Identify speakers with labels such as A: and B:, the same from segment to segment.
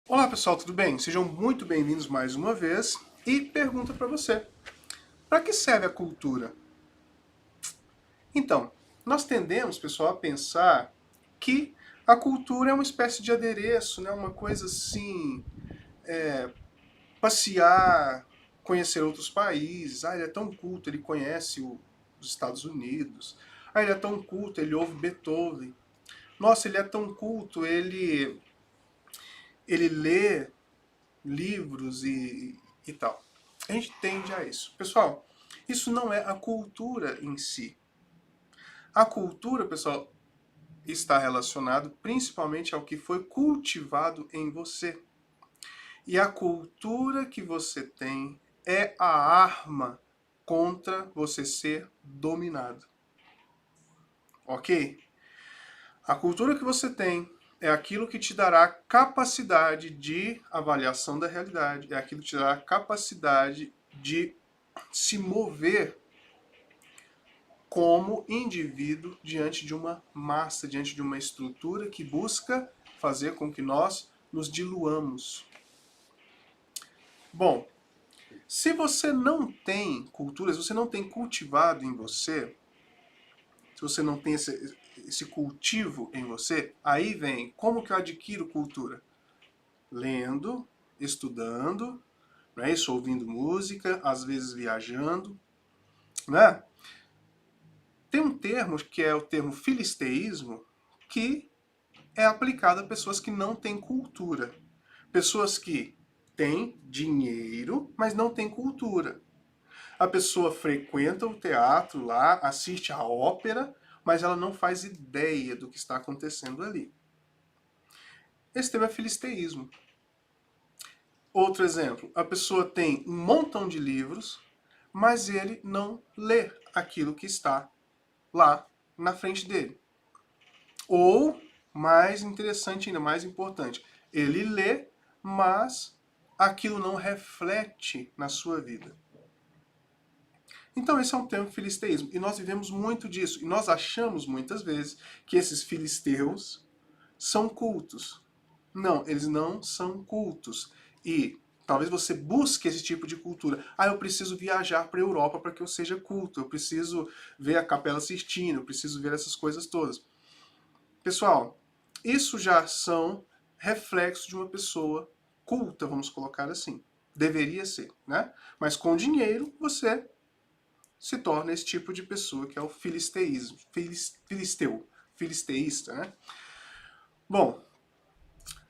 A: Olá pessoal, tudo bem? Sejam muito bem-vindos mais uma vez e pergunta para você: para que serve a cultura? Então, nós tendemos, pessoal, a pensar que a cultura é uma espécie de adereço, né? Uma coisa assim, passear, conhecer outros países. Ah, ele é tão culto, ele conhece os Estados Unidos. Ah, ele é tão culto, ele ouve Beethoven. Nossa, ele é tão culto, ele lê livros e tal. A gente tende a isso. Pessoal, isso não é a cultura em si. A cultura, pessoal, está relacionado principalmente ao que foi cultivado em você. E a cultura que você tem é a arma contra você ser dominado. Ok? A cultura que você tem é aquilo que te dará capacidade de avaliação da realidade, é aquilo que te dará capacidade de se mover como indivíduo diante de uma massa, diante de uma estrutura que busca fazer com que nós nos diluamos. Bom, se você não tem cultura, se você não tem cultivado em você, se você não tem esse cultivo em você, aí vem como que eu adquiro cultura? Lendo, estudando, não é isso? Ouvindo música, às vezes viajando, né? Tem um termo que é o termo filisteísmo, que é aplicado a pessoas que não têm cultura. Pessoas que têm dinheiro, mas não têm cultura. A pessoa frequenta o teatro lá, assiste a ópera, mas ela não faz ideia do que está acontecendo ali. Esse termo é filisteísmo. Outro exemplo, a pessoa tem um montão de livros, mas ele não lê aquilo que está lá na frente dele. Ou, mais interessante ainda, mais importante, ele lê, mas aquilo não reflete na sua vida. Então esse é um termo filisteísmo. E nós vivemos muito disso. E nós achamos muitas vezes que esses filisteus são cultos. Não, eles não são cultos. E talvez você busque esse tipo de cultura. Ah, eu preciso viajar para a Europa para que eu seja culto. Eu preciso ver a Capela Sistina. Eu preciso ver essas coisas todas. Pessoal, isso já são reflexos de uma pessoa culta, vamos colocar assim. Deveria ser, né? Mas com dinheiro você se torna esse tipo de pessoa que é o filisteísmo, filisteísta, né? Bom,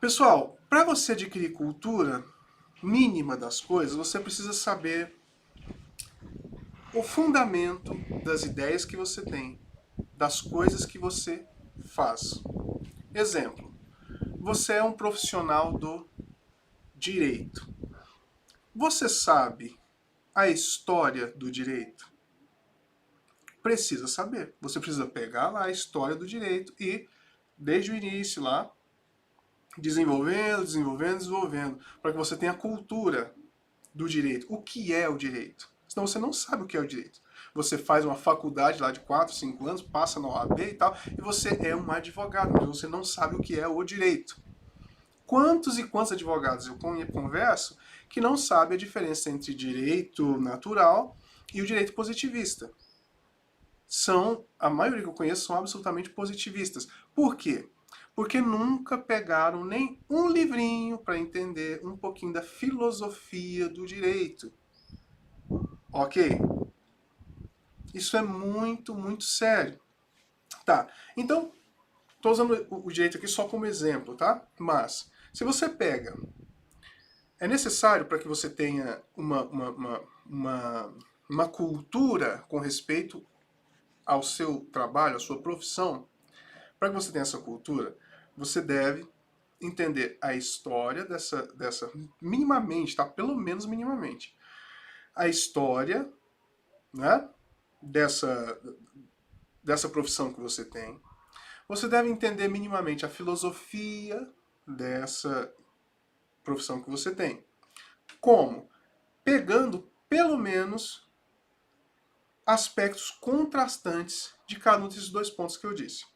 A: pessoal, para você adquirir cultura mínima das coisas, você precisa saber o fundamento das ideias que você tem, das coisas que você faz. Exemplo, você é um profissional do direito. Você sabe a história do direito? Precisa saber. Você precisa pegar lá a história do direito e, desde o início lá, desenvolvendo, para que você tenha a cultura do direito. O que é o direito? Senão você não sabe o que é o direito. Você faz uma faculdade lá de 4, 5 anos, passa na OAB e tal, e você é um advogado, mas você não sabe o que é o direito. Quantos e quantos advogados eu converso que não sabem a diferença entre direito natural e o direito positivista? A maioria que eu conheço são absolutamente positivistas. Por quê? Porque nunca pegaram nem um livrinho para entender um pouquinho da filosofia do direito. Ok? Isso é muito, muito sério. Tá, então, estou usando o direito aqui só como exemplo, tá? Mas, se você pega, é necessário para que você tenha uma cultura com respeito ao seu trabalho, à sua profissão, para que você tenha essa cultura, você deve entender a história dessa minimamente, tá? Pelo menos minimamente. A história, né? Dessa profissão que você tem. Você deve entender minimamente a filosofia dessa profissão que você tem. Como? Pegando pelo menos aspectos contrastantes de cada um desses dois pontos que eu disse.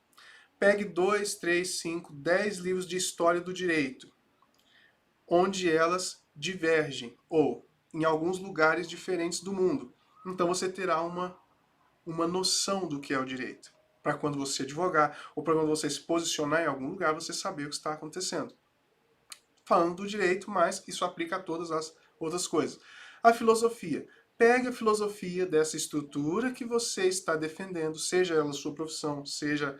A: Pegue 2, 3, 5, 10 livros de história do direito. onde elas divergem, ou em alguns lugares diferentes do mundo. Então você terá uma noção do que é o direito, para quando você advogar, ou para quando você se posicionar em algum lugar, você saber o que está acontecendo. Falando do direito, mas isso aplica a todas as outras coisas. A filosofia. Pega a filosofia dessa estrutura que você está defendendo, seja ela a sua profissão, seja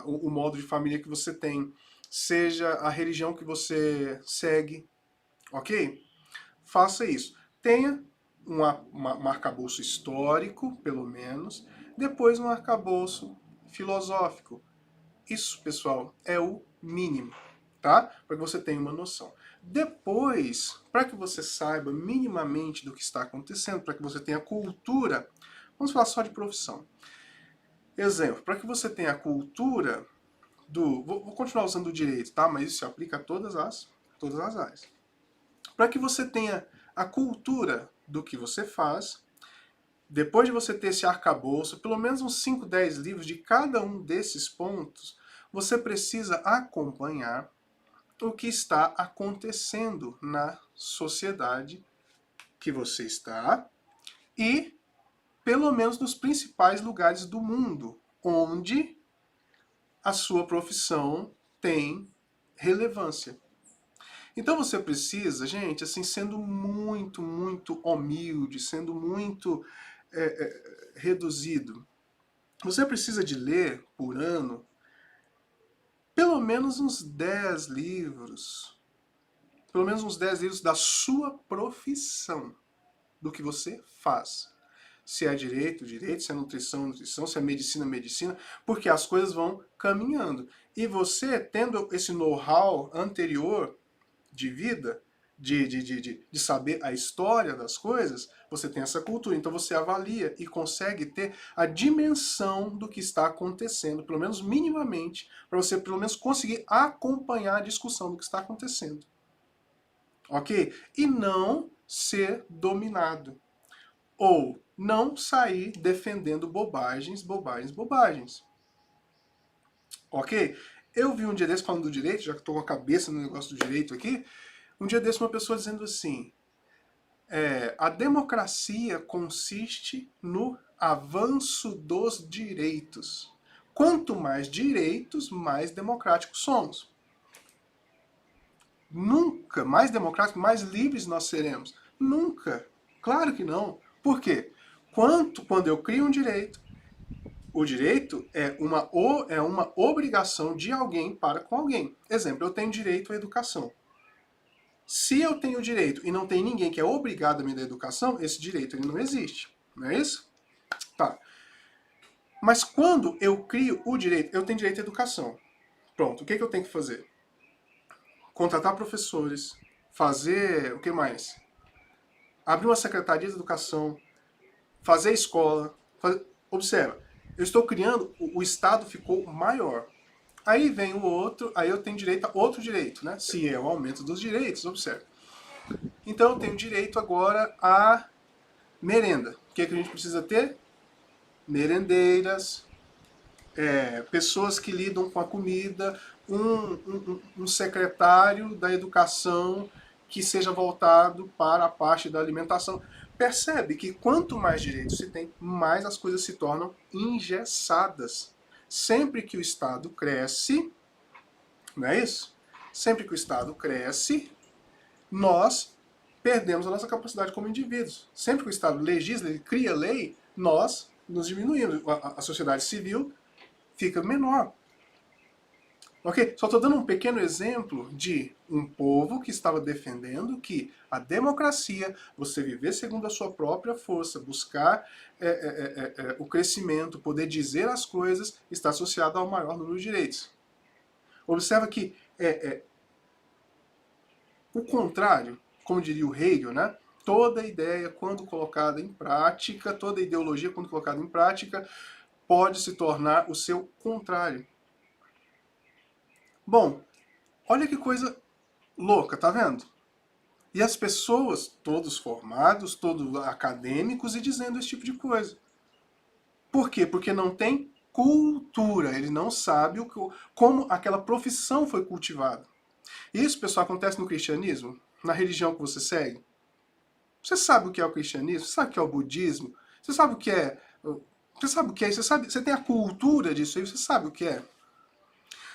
A: o modo de família que você tem, seja a religião que você segue, ok? Faça isso. Tenha um arcabouço histórico, pelo menos, depois um arcabouço filosófico. Isso, pessoal, é o mínimo, tá? Para que você tenha uma noção. Depois, para que você saiba minimamente do que está acontecendo, para que você tenha cultura, vamos falar só de profissão. Exemplo, para que você tenha a cultura do... Vou continuar usando o direito, tá? Mas isso se aplica a todas as áreas. Para que você tenha a cultura do que você faz, depois de você ter esse arcabouço, pelo menos uns 5, 10 livros de cada um desses pontos, você precisa acompanhar o que está acontecendo na sociedade que você está e, pelo menos, nos principais lugares do mundo, onde a sua profissão tem relevância. Então você precisa, gente, assim, sendo muito, muito humilde, sendo muito reduzido, você precisa de ler por ano pelo menos uns 10 livros. Pelo menos uns 10 livros da sua profissão, do que você faz. Se é direito, direito, se é nutrição, nutrição, se é medicina, medicina, porque as coisas vão caminhando. E você, tendo esse know-how anterior de vida, de saber a história das coisas, você tem essa cultura. Então você avalia e consegue ter a dimensão do que está acontecendo, pelo menos minimamente, para você pelo menos conseguir acompanhar a discussão do que está acontecendo. Ok? E não ser dominado. Ou não sair defendendo bobagens, bobagens, bobagens. Ok? Eu vi um dia desse falando do direito, já que estou com a cabeça no negócio do direito aqui, um dia desse uma pessoa dizendo assim, a democracia consiste no avanço dos direitos. Quanto mais direitos, mais democráticos somos. Nunca mais democráticos, mais livres nós seremos. Nunca. Claro que não. Por quê? Quando eu crio um direito, o direito é uma obrigação de alguém para com alguém. Exemplo, eu tenho direito à educação. Se eu tenho direito e não tem ninguém que é obrigado a me dar educação, esse direito ele não existe. Não é isso? Tá. Mas quando eu crio o direito, eu tenho direito à educação. Pronto, o que eu tenho que fazer? Contratar professores, fazer o que mais? Abrir uma secretaria de educação, fazer escola. Observa, eu estou criando, o Estado ficou maior. Aí vem o outro, aí eu tenho direito a outro direito, né? Se é o aumento dos direitos, observa. Então eu tenho direito agora a merenda. O que a gente precisa ter? Merendeiras, pessoas que lidam com a comida, um secretário da educação que seja voltado para a parte da alimentação. Percebe que quanto mais direitos se tem, mais as coisas se tornam engessadas. Sempre que o Estado cresce, não é isso? Sempre que o Estado cresce, nós perdemos a nossa capacidade como indivíduos. Sempre que o Estado legisla, ele cria lei, nós nos diminuímos. A sociedade civil fica menor. Ok? Só estou dando um pequeno exemplo de um povo que estava defendendo que a democracia, você viver segundo a sua própria força, buscar o crescimento, poder dizer as coisas, está associado ao maior número de direitos. Observa que o contrário, como diria o Hegel, né? Toda ideia, quando colocada em prática, toda ideologia, quando colocada em prática, pode se tornar o seu contrário. Bom, olha que coisa louca, tá vendo? E as pessoas, todos formados, todos acadêmicos, e dizendo esse tipo de coisa. Por quê? Porque não tem cultura, ele não sabe como aquela profissão foi cultivada. Isso, pessoal, acontece no cristianismo, na religião que você segue. Você sabe o que é o cristianismo? Você sabe o que é o budismo? Você sabe o que é... Você sabe o que é? Você tem a cultura disso aí, você sabe o que é.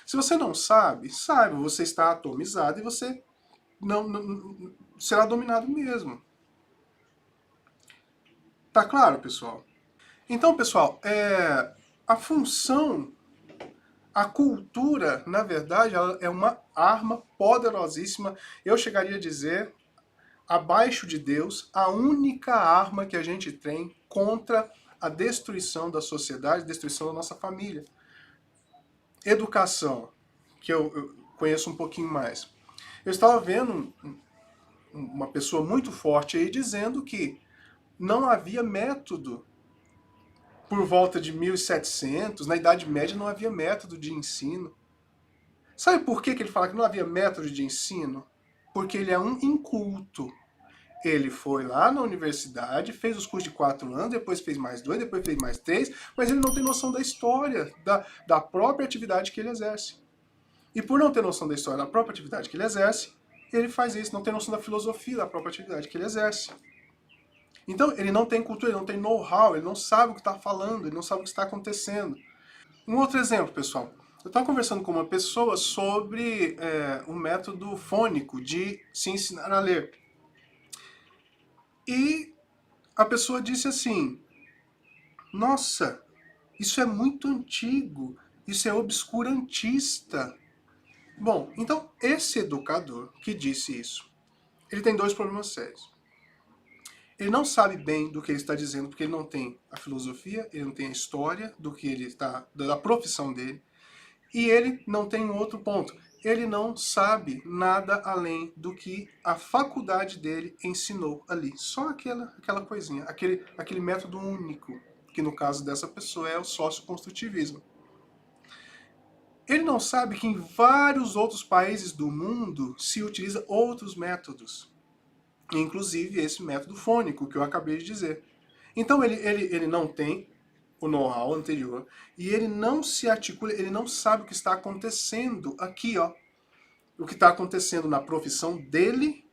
A: Se você não sabe, saiba, você está atomizado e você não será dominado mesmo. Tá claro, pessoal? Então, pessoal, a função, a cultura, na verdade, ela é uma arma poderosíssima. Eu chegaria a dizer, abaixo de Deus, a única arma que a gente tem contra a destruição da sociedade, destruição da nossa família. Educação, que eu conheço um pouquinho mais. Eu estava vendo uma pessoa muito forte aí dizendo que não havia método por volta de 1700, na Idade Média não havia método de ensino. Sabe por que ele fala que não havia método de ensino? Porque ele é um inculto. Ele foi lá na universidade, fez os cursos de 4 anos, depois fez mais 2, depois fez mais 3, mas ele não tem noção da história, da própria atividade que ele exerce. E por não ter noção da história da própria atividade que ele exerce, ele faz isso, não tem noção da filosofia da própria atividade que ele exerce. Então, ele não tem cultura, ele não tem know-how, ele não sabe o que está falando, ele não sabe o que está acontecendo. Um outro exemplo, pessoal. Eu estava conversando com uma pessoa sobre um método fônico de se ensinar a ler. E a pessoa disse assim, nossa, isso é muito antigo, isso é obscurantista. Bom, então esse educador que disse isso, ele tem 2 problemas sérios. Ele não sabe bem do que ele está dizendo, porque ele não tem a filosofia, ele não tem a história do que ele está, da profissão dele, e ele não tem um outro ponto. Ele não sabe nada além do que a faculdade dele ensinou ali. Só aquela coisinha, aquele método único, que no caso dessa pessoa é o socioconstrutivismo. Ele não sabe que em vários outros países do mundo se utiliza outros métodos. Inclusive esse método fônico que eu acabei de dizer. Então ele não tem o know-how anterior e ele não se articula, ele não sabe o que está acontecendo aqui, ó. O que está acontecendo na profissão dele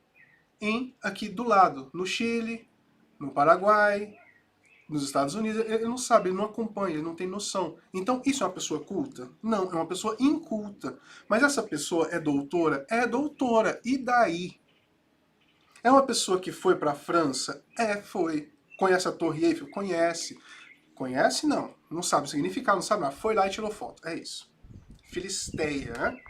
A: aqui do lado, no Chile, no Paraguai, nos Estados Unidos. Ele não sabe, ele não acompanha, ele não tem noção. Então isso é uma pessoa culta? Não, é uma pessoa inculta. Mas essa pessoa é doutora? É doutora. E daí? É uma pessoa que foi para a França? Foi. Conhece a Torre Eiffel? Conhece. Conhece? Não. Não sabe o significado, não sabe nada. Foi lá e tirou foto. É isso. Filisteia, né?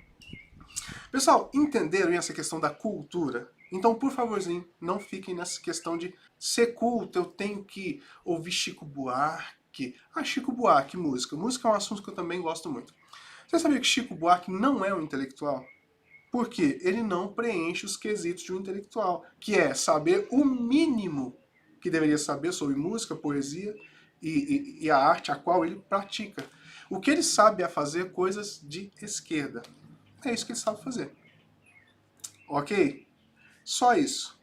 A: Pessoal, entenderam essa questão da cultura? Então, por favorzinho, não fiquem nessa questão de ser culto, eu tenho que ouvir Chico Buarque. Ah, Chico Buarque, música. Música é um assunto que eu também gosto muito. Você sabia que Chico Buarque não é um intelectual? Porque ele não preenche os quesitos de um intelectual, que é saber o mínimo que deveria saber sobre música, poesia e a arte a qual ele pratica. O que ele sabe é fazer coisas de esquerda. É isso que ele sabe fazer. Ok? Só isso.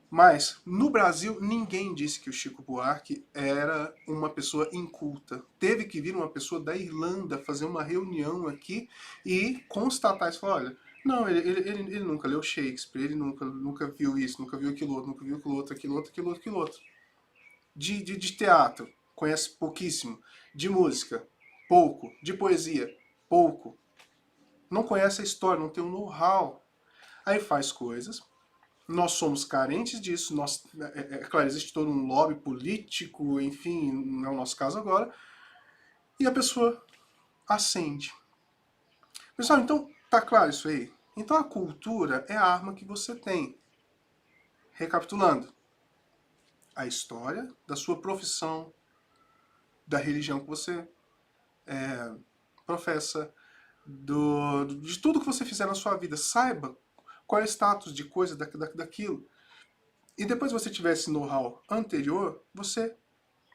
A: Mas, no Brasil, ninguém disse que o Chico Buarque era uma pessoa inculta. Teve que vir uma pessoa da Irlanda fazer uma reunião aqui e constatar isso. Falar, olha, não, ele nunca leu Shakespeare, ele nunca viu isso, nunca viu aquilo outro, nunca viu aquilo outro. De teatro, conhece pouquíssimo. De música, pouco. De poesia, pouco. Não conhece a história, não tem um know-how. Aí faz coisas. Nós somos carentes disso. Claro, existe todo um lobby político, enfim, não é o nosso caso agora. E a pessoa acende. Pessoal, então, tá claro isso aí? Então a cultura é a arma que você tem. Recapitulando. A história da sua profissão, da religião que você professa, de tudo que você fizer na sua vida. Saiba qual é o status de coisa daquilo. E depois que você tiver esse know-how anterior, você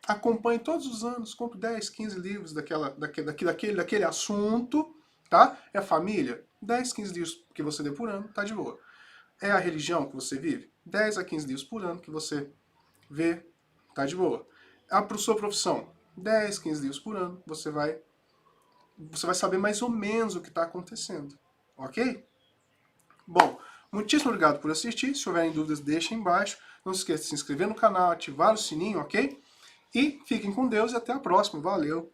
A: acompanhe todos os anos, compre 10, 15 livros daquele assunto, tá? É família? 10, 15 livros que você lê por ano, tá de boa. É a religião que você vive? 10 a 15 livros por ano que você vê, tá de boa. A sua profissão? 10, 15 livros por ano, você vai saber mais ou menos o que está acontecendo, ok? Bom, muitíssimo obrigado por assistir. Se houverem dúvidas, deixem embaixo. Não se esqueça de se inscrever no canal, ativar o sininho, ok? E fiquem com Deus e até a próxima. Valeu!